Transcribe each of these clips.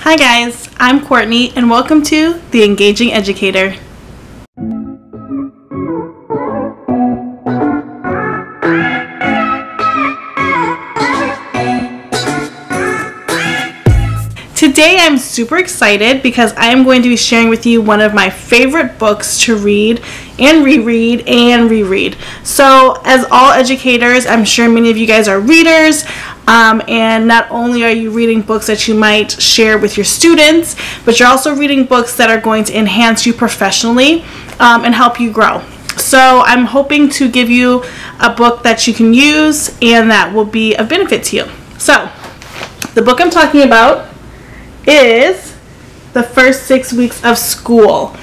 Hi guys, I'm Courtney and welcome to The Engaging Educator. Today I'm super excited because I am going to be sharing with you one of my favorite books to read and reread and reread. So as all educators, I'm sure many of you guys are readers, and not only are you reading books that you might share with your students, but you're also reading books that are going to enhance you professionally and help you grow. So I'm hoping to give you a book that you can use and that will be of benefit to you. So the book I'm talking about is The First 6 Weeks of School.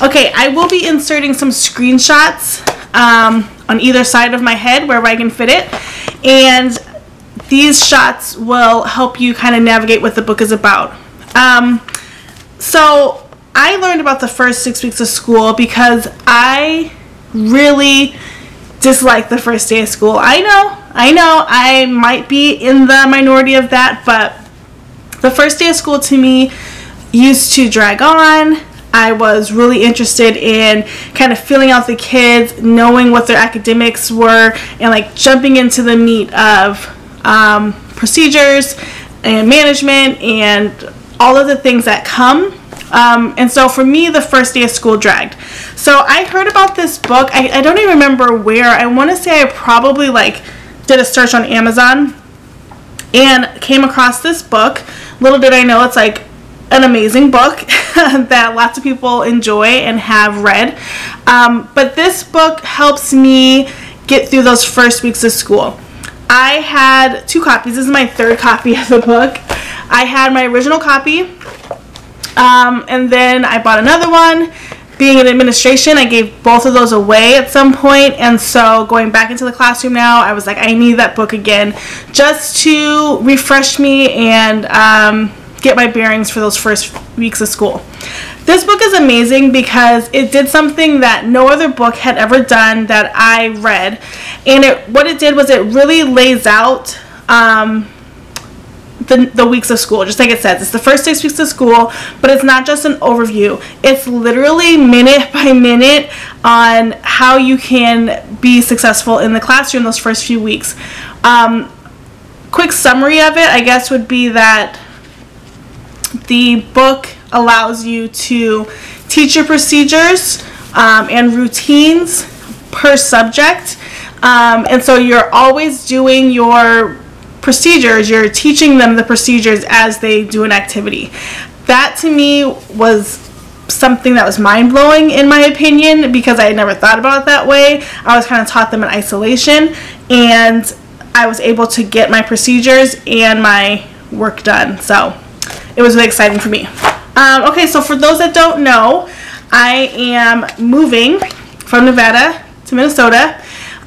Okay, I will be inserting some screenshots on either side of my head wherever I can fit it, and these shots will help you kind of navigate what the book is about. So I learned about the first 6 weeks of school because I really dislike the first day of school. I know I might be in the minority of that, but the first day of school to me used to drag on. I was really interested in kind of feeling out the kids, knowing what their academics were, and like jumping into the meat of procedures and management and all of the things that come. And so for me, the first day of school dragged. So I heard about this book. I don't even remember where. I want to say I probably did a search on Amazon and came across this book. Little did I know it's an amazing book that lots of people enjoy and have read. But this book helps me get through those first weeks of school. I had 2 copies. This is my 3rd copy of the book. I had my original copy, and then I bought another one. Being in administration, I gave both of those away at some point, and so going back into the classroom now, I was like, I need that book again just to refresh me and get my bearings for those first weeks of school. This book is amazing because it did something that no other book had ever done that I read, and what it did was it really lays out the weeks of school, just like it says. It's the first 6 weeks of school, but it's not just an overview. It's literally minute by minute on how you can be successful in the classroom those first few weeks. Quick summary of it, I guess, would be that the book allows you to teach your procedures and routines per subject, and so you're always doing your procedures. You're teaching them the procedures as they do an activity. That to me was something that was mind-blowing in my opinion because I had never thought about it that way. I was kind of taught them in isolation, and I was able to get my procedures and my work done. So it was really exciting for me. Okay, so for those that don't know, I am moving from Nevada to Minnesota.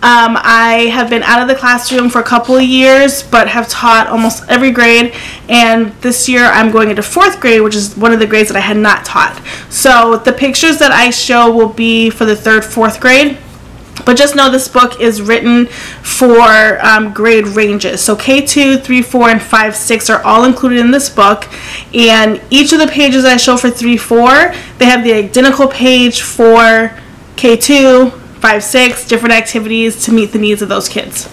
I have been out of the classroom for a couple of years, but have taught almost every grade, and this year I'm going into 4th grade, which is one of the grades that I had not taught. So the pictures that I show will be for the 3rd, 4th grade, but just know this book is written for grade ranges. So K2, 3, 4, and 5, 6 are all included in this book, and each of the pages that I show for 3, 4, they have the identical page for K2, 5, 6, different activities to meet the needs of those kids.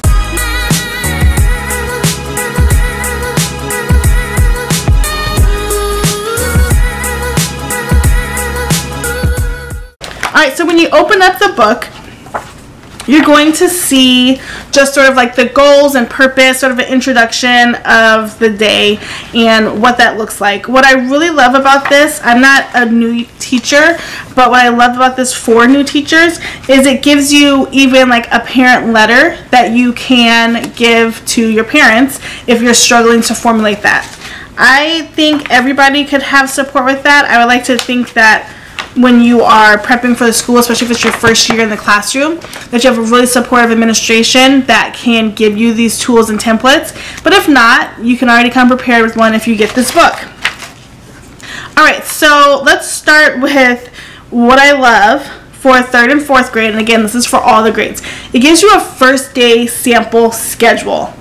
Alright, so when you open up the book, you're going to see just sort of the goals and purpose, sort of an introduction of the day and what that looks like. What I really love about this, I'm not a new teacher, but what I love about this for new teachers is it gives you even a parent letter that you can give to your parents if you're struggling to formulate that. I think everybody could have support with that. I would like to think that when you are prepping for the school, especially if it's your first year in the classroom, that you have a really supportive administration that can give you these tools and templates. But if not, you can already come prepared with one if you get this book. Alright, so let's start with what I love for 3rd and 4th grade, and again, this is for all the grades. It gives you a first day sample schedule.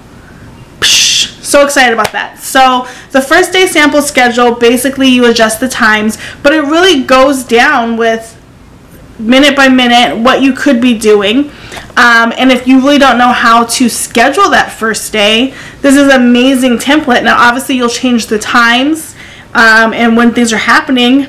Psh, So excited about that. So the first day sample schedule, basically you adjust the times, but it really goes down with minute by minute what you could be doing. And if you really don't know how to schedule that first day, this is an amazing template. Now obviously you'll change the times and when things are happening,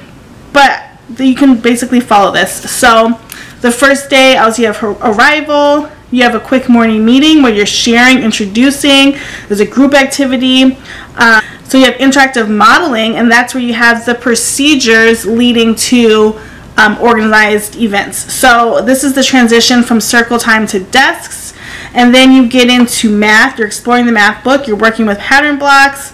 but you can basically follow this. So the first day, obviously you have arrival, you have a quick morning meeting where you're sharing, introducing, there's a group activity. So you have interactive modeling, and that's where you have the procedures leading to organized events. So this is the transition from circle time to desks, and then you get into math. You're exploring the math book, you're working with pattern blocks,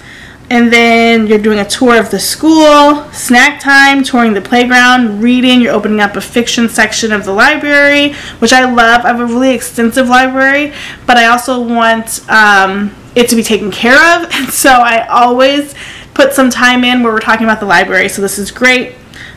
and then you're doing a tour of the school, snack time, touring the playground, reading, you're opening up a fiction section of the library, which I love. I have a really extensive library, but I also want it to be taken care of, and so I always put some time in where we're talking about the library, so this is great.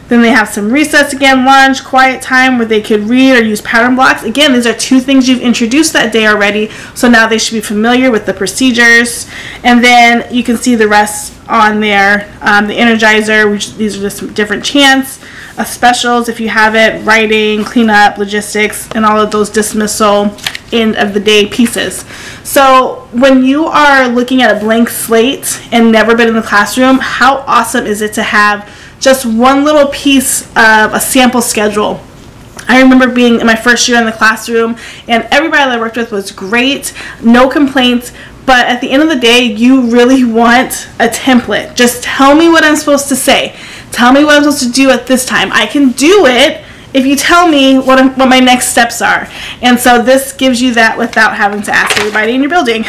Then they have some recess again, lunch, quiet time where they could read or use pattern blocks. Again, these are two things you've introduced that day already, so now they should be familiar with the procedures. And then you can see the rest on there. The Energizer, which these are just different chants, specials if you have it, writing, cleanup, logistics, and all of those dismissal end of the day pieces. So when you are looking at a blank slate and never been in the classroom, how awesome is it to have just one little piece of a sample schedule? I remember being in my first year in the classroom, and everybody that I worked with was great, no complaints, but at the end of the day, you really want a template. Just tell me what I'm supposed to say. Tell me what I'm supposed to do at this time. I can do it if you tell me what my next steps are. And so this gives you that without having to ask everybody in your building.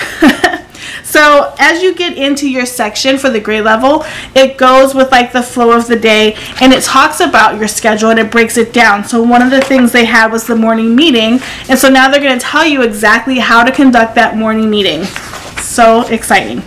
So as you get into your section for the grade level, it goes with like the flow of the day, and it talks about your schedule and it breaks it down. So one of the things they had was the morning meeting, and so now they're going to tell you exactly how to conduct that morning meeting. So exciting.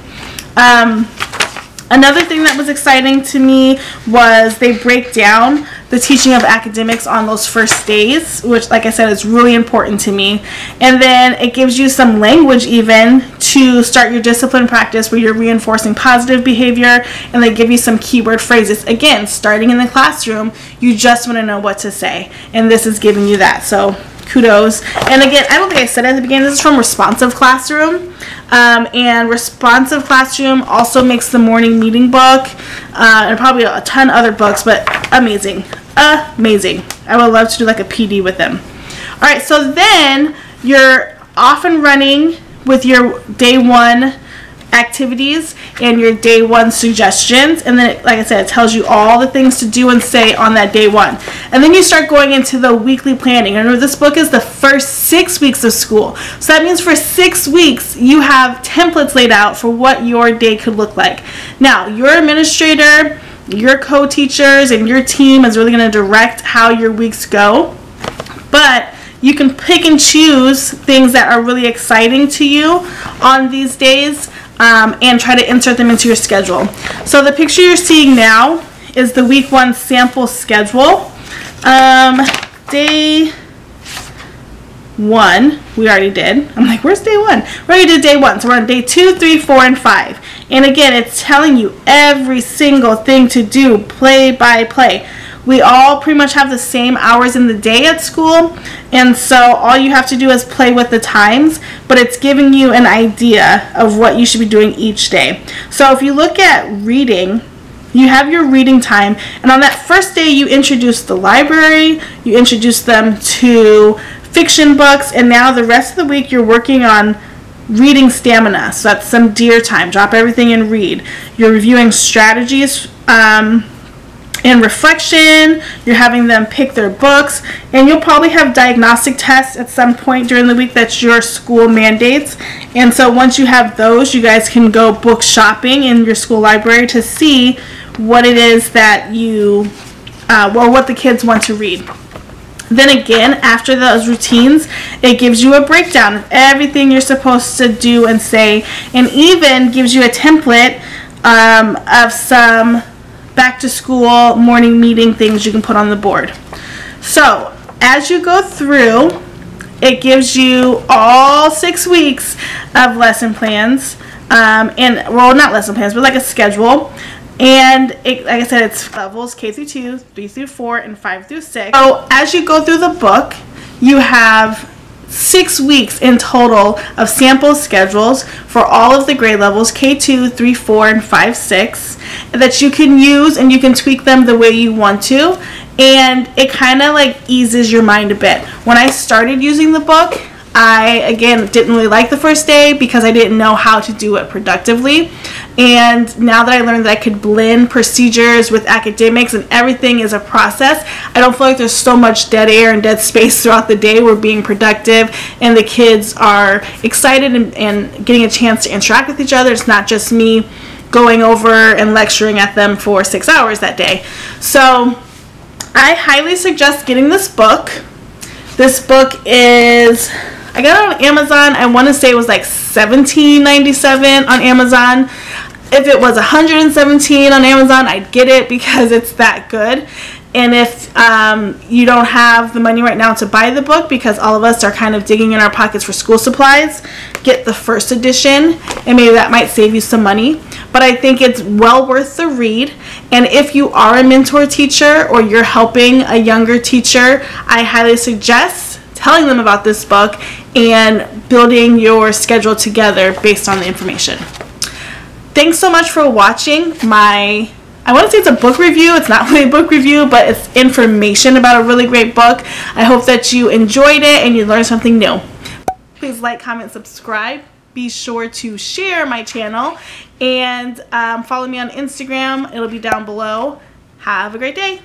Another thing that was exciting to me was they break down the teaching of academics on those first days, which, like I said, is really important to me. And then it gives you some language even to start your discipline practice where you're reinforcing positive behavior, and they give you some keyword phrases. Again, starting in the classroom, you just want to know what to say, and this is giving you that. So kudos. And again, I don't think I said it at the beginning, this is from Responsive Classroom. And Responsive Classroom also makes the morning meeting book, and probably a ton of other books, but amazing. Amazing. I would love to do like a PD with them. Alright, so then you're off and running with your day one activities and your day one suggestions, and then like I said, it tells you all the things to do and say on that day one. And then you start going into the weekly planning. Remember, this book is the first 6 weeks of school, so that means for 6 weeks you have templates laid out for what your day could look like. Now your administrator, your co-teachers, and your team is really going to direct how your weeks go, but you can pick and choose things that are really exciting to you on these days, and try to insert them into your schedule. So the picture you're seeing now is the week 1 sample schedule. Day 1 we already did. I'm like, where's day 1? We already did day 1, so we're on day 2, 3, 4, and 5. And again, it's telling you every single thing to do, play by play. We all pretty much have the same hours in the day at school, and so all you have to do is play with the times, but it's giving you an idea of what you should be doing each day. So if you look at reading, you have your reading time, and on that first day you introduce the library, you introduce them to fiction books, and now the rest of the week you're working on reading stamina. So that's some deer time. Drop everything and read. You're reviewing strategies and reflection. You're having them pick their books, and you'll probably have diagnostic tests at some point during the week that your school mandates. And so once you have those, you guys can go book shopping in your school library to see what it is that you or what the kids want to read. Then again, after those routines, it gives you a breakdown of everything you're supposed to do and say, and even gives you a template of some back to school morning meeting things you can put on the board. So as you go through, it gives you all 6 weeks of lesson plans, and well, not lesson plans, but like a schedule. And like I said, it's levels K through 2, 3 through 4, and 5 through 6. So as you go through the book, you have 6 weeks in total of sample schedules for all of the grade levels K2, 3, 4, and 5, 6 that you can use, and you can tweak them the way you want to, and it kind of like eases your mind a bit. When I started using the book, I, again, didn't really like the first day because I didn't know how to do it productively. And now that I learned that I could blend procedures with academics and everything is a process, I don't feel like there's so much dead air and dead space throughout the day. We're being productive and the kids are excited and getting a chance to interact with each other. It's not just me going over and lecturing at them for 6 hours that day. So I highly suggest getting this book. This book is, I got it on Amazon. I want to say it was like $17.97 on Amazon. If it was $117 on Amazon, I'd get it because it's that good. And if you don't have the money right now to buy the book, because all of us are kind of digging in our pockets for school supplies, get the first edition, and maybe that might save you some money. But I think it's well worth the read. And if you are a mentor teacher or you're helping a younger teacher, I highly suggest telling them about this book and building your schedule together based on the information. Thanks so much for watching my, I want to say it's a book review. It's not really a book review, but it's information about a really great book. I hope that you enjoyed it and you learned something new. Please like, comment, subscribe. Be sure to share my channel and follow me on Instagram. It'll be down below. Have a great day.